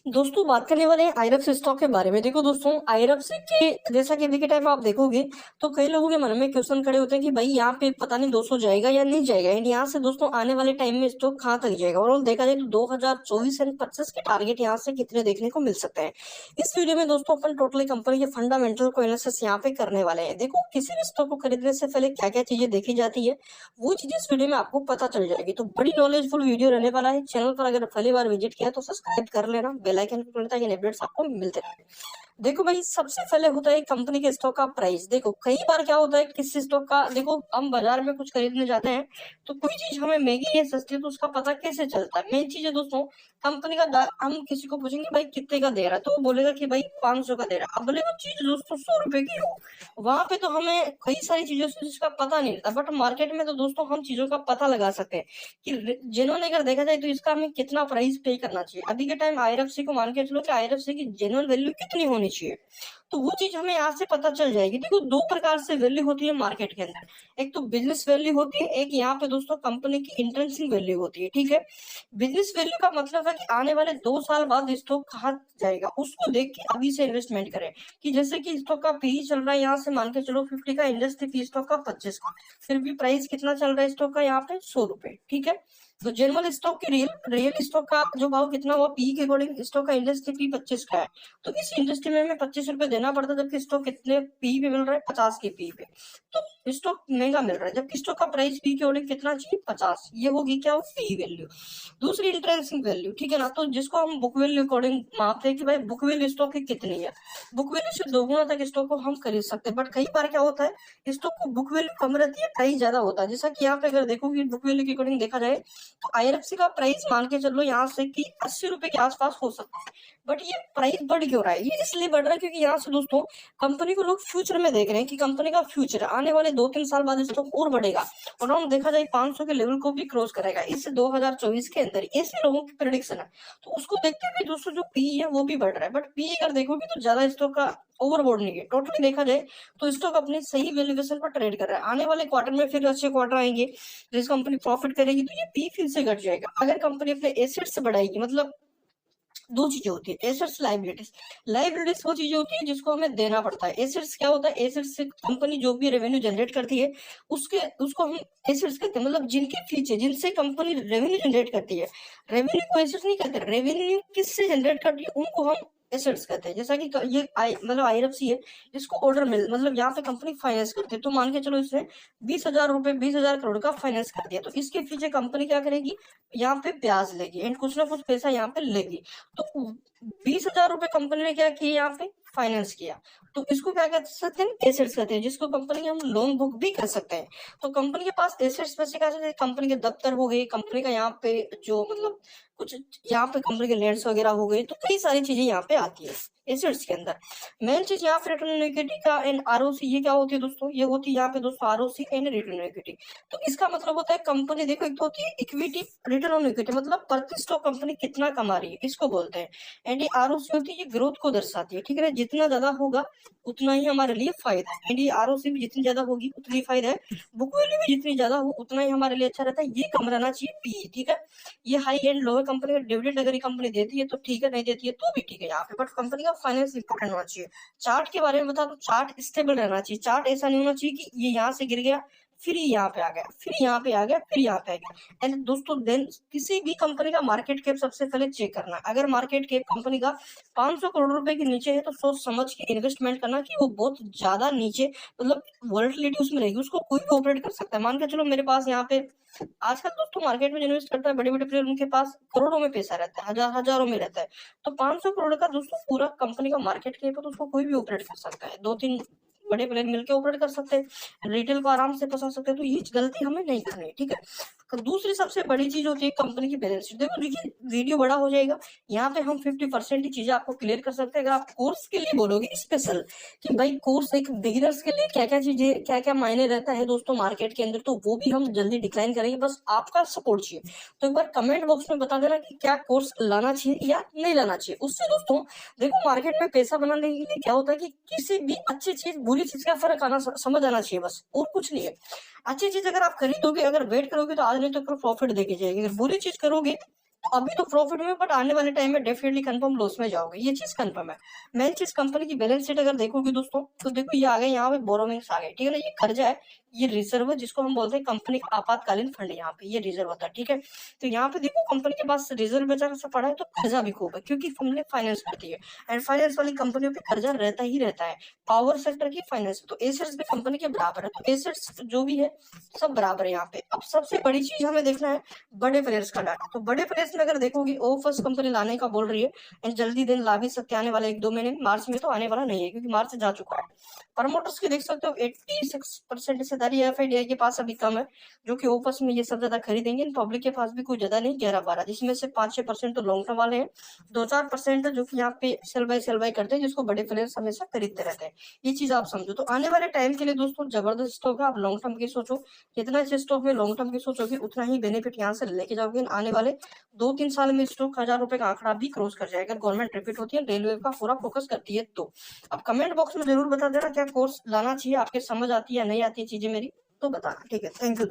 दोस्तों बात करने वाले हैं आईआरएफसी स्टॉक के बारे में। देखो दोस्तों, आईआरएफसी के जैसा कि अभी के टाइम आप देखोगे तो कई लोगों के मन में क्वेश्चन खड़े होते हैं कि भाई यहाँ पे पता नहीं 200 जाएगा या नहीं जाएगा, एंड यहाँ से दोस्तों आने वाले टाइम में स्टॉक कहाँ तक जाएगा। और देखा जाए तो 2024 एंड 25 के टारगेट यहाँ से कितने देखने को मिल सकते हैं। इस वीडियो में दोस्तों अपन टोटली कंपनी के फंडामेंटल को एनालिसिस यहाँ पे करने वाले हैं। देखो, किसी भी स्टॉक को खरीदने से पहले क्या क्या चीजें देखी जाती है वो चीजें इस वीडियो में आपको पता चल जाएगी। तो बड़ी नॉलेजफुल वीडियो रहने वाला है। चैनल पर अगर पहली बार विजिट किया तो सब्सक्राइब कर लेना, बेल आइकन पर क्लिक करना, अपडेट्स आपको मिलते रहेंगे। देखो भाई, सबसे पहले होता है कंपनी के स्टॉक का प्राइस। देखो कई बार क्या होता है किसी स्टॉक का, देखो हम बाजार में कुछ खरीदने जाते हैं तो कोई चीज हमें महंगी है सस्ती है तो उसका पता कैसे चलता है। मेन चीज है दोस्तों कंपनी का हम किसी को पूछेंगे भाई कितने का दे रहा है तो वो बोलेगा कि भाई 500 का दे रहा है। अब भले वो चीज दोस्तों 100 रुपए की हो, वहां पे तो हमें कई सारी चीजों से जिसका पता नहीं रहता, बट मार्केट में तो दोस्तों हम चीजों का पता लगा सकते हैं कि जेन्युइन अगर देखा जाए तो इसका हमें कितना प्राइस पे करना चाहिए। अभी के टाइम आईआरएफसी को मान के चलो कि आईआरएफसी की जेन्युइन वैल्यू कितनी होनी चाहिए, तो वो चीज हमें यहाँ से पता चल जाएगी। देखो दो प्रकार से वैल्यू होती है मार्केट के अंदर, एक तो बिजनेस वैल्यू होती है, एक यहाँ पे दोस्तों कंपनी की इंट्रिंसिक वैल्यू होती है। ठीक है, बिजनेस वैल्यू का मतलब है कि आने वाले 2 साल बाद स्टॉक कहाँ जाएगा उसको देख के अभी से इन्वेस्टमेंट करें। कि जैसे कि स्टॉक का पी चल रहा है यहाँ से मान के चलो 50 का, इंडस्ट्री पी स्टॉक का 25 का, फिर भी प्राइस कितना चल रहा है स्टॉक का यहाँ पे 100 रुपए। ठीक है, तो जनरल स्टॉक के रियल रियल स्टॉक का जो भाव कितना हुआ पी के अकॉर्डिंग, स्टॉक का इंडस्ट्री पी 25 का है, तो इस इंडस्ट्री में हमें 25 रुपए देना पड़ता है, जबकि स्टॉक कितने पी पे मिल रहा है 50 के पी पे, तो स्टॉक महंगा मिल रहा है। जबकि स्टॉक का प्राइस पी के अकॉर्डिंग कितना चाहिए 50, ये होगी क्या पी वैल्यू। दूसरी इंट्रेंसिक वैल्यू, ठीक है ना, तो जिसको हम बुक वैल्यू अकॉर्डिंग मापते हैं कि भाई बुक वैल्यू स्टॉक की कितनी है। बुक वैल्यू से दोगुना तक स्टॉक को हम खरीद सकते हैं, बट कई बार क्या होता है स्टॉक को बुक वैल्यू कम रहती है, प्राइस ज्यादा होता है। जैसा कि यहाँ पे अगर देखोगे बुक वैल्यू के अकॉर्डिंग देखा जाए तो आईआरएफसी का प्राइस मान के चलो यहाँ से कि 80 रुपए के आसपास हो सकता है, बट ये प्राइस बढ़ क्यों रहा है? ये इसलिए बढ़ रहा है क्योंकि यहाँ से दोस्तों कंपनी को लोग फ्यूचर में देख रहे हैं कि कंपनी का फ्यूचर आने वाले 2-3 साल बाद स्टॉक और बढ़ेगा और हम देखा जाए 500 के लेवल को भी क्रॉस करेगा इस 2024 के अंदर, ऐसे लोगों की प्रेडिक्शन है। तो उसको देखते हुए दोस्तों जो पी है वो भी बढ़ रहा है, बट पी अगर देखोगे तो ज्यादा स्टॉक का ओवरबोर्ड नहीं है। टोटली देखा जाए तो स्टॉक अपनी सही वैल्यूएशन पर ट्रेड कर रहा है। आने वाले क्वार्टर में फिर अच्छे क्वार्टर आएंगे, जिस कंपनी प्रॉफिट करेगी तो ये पी फिर से घट जाएगा। अगर कंपनी अपने एसेट्स बढ़ाएगी, मतलब दो चीजें होती है एसेट्स लाइबिलिटीज। लाइबिलिटीज वो चीजें होती है जिसको हमें देना पड़ता है। एसेट्स क्या होता है? एसेट्स से कंपनी जो भी रेवेन्यू जनरेट करती है उसको हम एसेट्स कहते हैं, मतलब जिनके फीचर जिनसे कंपनी रेवेन्यू जनरेट करती है। रेवेन्यू को एसेट्स नहीं कहते, रेवेन्यू किससे जनरेट करती है उनको हम एसेट्स कहते हैं। जैसा कि ये मतलब आईआरएफसी है, इसको ऑर्डर मिल मतलब यहाँ पे कंपनी फाइनेंस करती है, तो मान के चलो इसने 20,000 रुपए 20,000 करोड़ का फाइनेंस कर दिया, तो इसके पीछे कंपनी क्या करेगी? यहाँ पे ब्याज लेगी एंड कुछ ना कुछ पैसा यहाँ पे लेगी। तो 20,000 रुपए कंपनी ने क्या किया? यहाँ पे फाइनेंस किया, तो इसको क्या कह सकते हैं? एसेट्स कहते हैं, जिसको कंपनी हम लोन बुक भी कर सकते हैं। तो कंपनी के पास एसेट्स पैसे कहा सकते हैं, कंपनी के दफ्तर हो गए, कंपनी का यहाँ पे जो मतलब कुछ यहाँ पे कंपनी के लैंड्स वगैरह हो गए, तो कई सारी चीजें यहाँ पे आती है एसेट्स के अंदर। मेन चीज यहाँ पे रिटर्न ऑन इक्विटी का एंड आरओसी, ये क्या होती है दोस्तों? ये होती है यहाँ पे दोस्तों ROC and return on equity. तो इसका मतलब होता है कंपनी, देखो एक तो होती है इक्विटी, रिटर्न ऑन इक्विटी मतलब प्रति स्टॉक कंपनी कितना कमा रही है इसको बोलते हैं, एंड ये आरओसी होती है ये ग्रोथ को दर्शाती है। ठीक है, जितना ज्यादा होगा उतना ही हमारे लिए फायदा है, एंड ये आरओसी भी जितनी ज्यादा होगी उतनी फायदा है, बुक वैल्यू भी जितनी ज्यादा हो उतना ही हमारे लिए अच्छा रहता है। ये कम रहना चाहिए पी। ठीक है, ये हाई एंड लोअर कंपनी का डिविडेंड अगर कंपनी देती है तो ठीक है, नहीं देती है तो भी ठीक है यहाँ पे, बट कंपनी का फाइनेंस इंपॉर्टेंट होना चाहिए। चार्ट के बारे में बता दो, चार्ट स्टेबल रहना चाहिए। चार्ट ऐसा नहीं होना चाहिए कि ये यहाँ से गिर गया फिर यहाँ पे आ गया, फिर यहाँ पे आ गया, फिर यहाँ पे आ गया। एंड दोस्तों देन किसी भी कंपनी का मार्केट कैप सबसे पहले चेक करना। अगर मार्केट कैप कंपनी का 500 करोड़ रुपए के नीचे है तो सोच समझ के इन्वेस्टमेंट करना कि वो बहुत ज्यादा नीचे, मतलब वॉलेटिलिटी उसमें रहेगी, उसको कोई भी ऑपरेट कर सकता है। मान के चलो मेरे पास यहाँ पे आजकल दोस्तों मार्केट में जो इन्वेस्ट करता है बड़े बड़े प्लेयर, उनके पास करोड़ों में पैसा रहता है, हजारों में रहता है। तो 500 करोड़ का दोस्तों पूरा कंपनी का मार्केट कैप है, तो उसको कोई भी ऑपरेट कर सकता है, 2-3 बड़े प्लेयर मिलकर ऑपरेट कर सकते हैं, रिटेल को आराम से फंसा सकते हैं। तो ये गलती हमें नहीं करनी है। ठीक है, तो दूसरी सबसे बड़ी चीज होती है कंपनी की बैलेंस शीट। देखो देखिए वीडियो बड़ा हो जाएगा, यहाँ पे हम 50% ही चीजें आपको क्लियर कर सकते हैं। अगर आप कोर्स के लिए बोलोगे स्पेशल कि भाई कोर्स एक बिगिनर्स के लिए क्या क्या चीजें क्या क्या मायने रहता है दोस्तों मार्केट के अंदर, तो वो भी हम जल्दी डिक्लाइन करेंगे, बस आपका सपोर्ट चाहिए। तो एक बार कमेंट बॉक्स में बता देना कि क्या कोर्स लाना चाहिए या नहीं लाना चाहिए। उससे दोस्तों देखो मार्केट में पैसा बनाने के लिए क्या होता है कि किसी भी अच्छी चीज बुरी चीज का फर्क आना समझ आना चाहिए, बस और कुछ नहीं है। अच्छी चीज अगर आप खरीदोगे, अगर वेट करोगे तो आज नहीं तो कल प्रॉफिट देके जाएगी, अगर बुरी चीज करोगे तो अभी तो प्रॉफिट में, बट आने वाले टाइम में डेफिनेटली कंफर्म लॉस में जाओगे, ये चीज कंफर्म है। मेन चीज कंपनी की बैलेंस शीट अगर देखोगे दोस्तों, तो देखो ये आ गए यहाँ पे बोरोविंग्स आ गए, ठीक है ना, ये कर्जा है, ये रिजर्व है जिसको हम बोलते हैं कंपनी का आपातकालीन फंड, यहाँ पे ये रिजर्व होता है, ठीक है। तो यहाँ पे देखो कंपनी के पास रिजर्व बचा सा पड़ा है, तो कर्जा भी खूब है, क्योंकि कंपनी फाइनेंस करती है, एंड फाइनेंस वाली कंपनियों पे कर्जा रहता ही रहता है। पावर सेक्टर की फाइनेंस, तो एसेट्स भी कंपनी के बराबर है, तो एसेट्स जो भी है सब बराबर है यहाँ पे। अब सबसे बड़ी चीज हमें देखना है बड़े प्लेयर्स का डाटा। तो बड़े प्लेयर्स में अगर देखोगे ऑफर्स कंपनी लाने का बोल रही है, एंड जल्दी दिन ला भी सकते हैं आने वाले 1-2 महीने, मार्च में तो आने वाला नहीं है क्योंकि मार्च जा चुका है। प्रमोटर्स की देख सकते हो 86% हिस्सेदारी एफआईडीआई के पास अभी कम है, जो कि ओपस में ये सब ज्यादा खरीदेंगे। पब्लिक के पास भी कुछ ज्यादा नहीं, 11-12, जिसमें से 5-6% तो लॉन्ग टर्म वाले हैं, 2-4% जो कि यहाँ पे सेल बाय करते हैं, जिसको बड़े प्लेयर्स हमेशा खरीदते रहते हैं। ये चीज आप समझो। तो आने वाले टाइम के लिए दोस्तों जबरदस्त स्टॉक है, आप लॉन्ग टर्म की सोचो, जितना इस स्टॉक में लॉन्ग टर्म की सोचोगे उतना ही बेनिफिट यहाँ से लेके जाओगे। आने वाले 2-3 साल में स्टॉक 1000 रुपए का आंकड़ा भी क्रॉस कर जाएगा, गवर्नमेंट रिपीट होती है, रेलवे का पूरा फोकस करती है। तो अब कमेंट बॉक्स में जरूर बता देना क्या कोर्स लाना चाहिए, आपके समझ आती है या नहीं आती है चीजें मेरी, तो बताना, ठीक है। Thank you.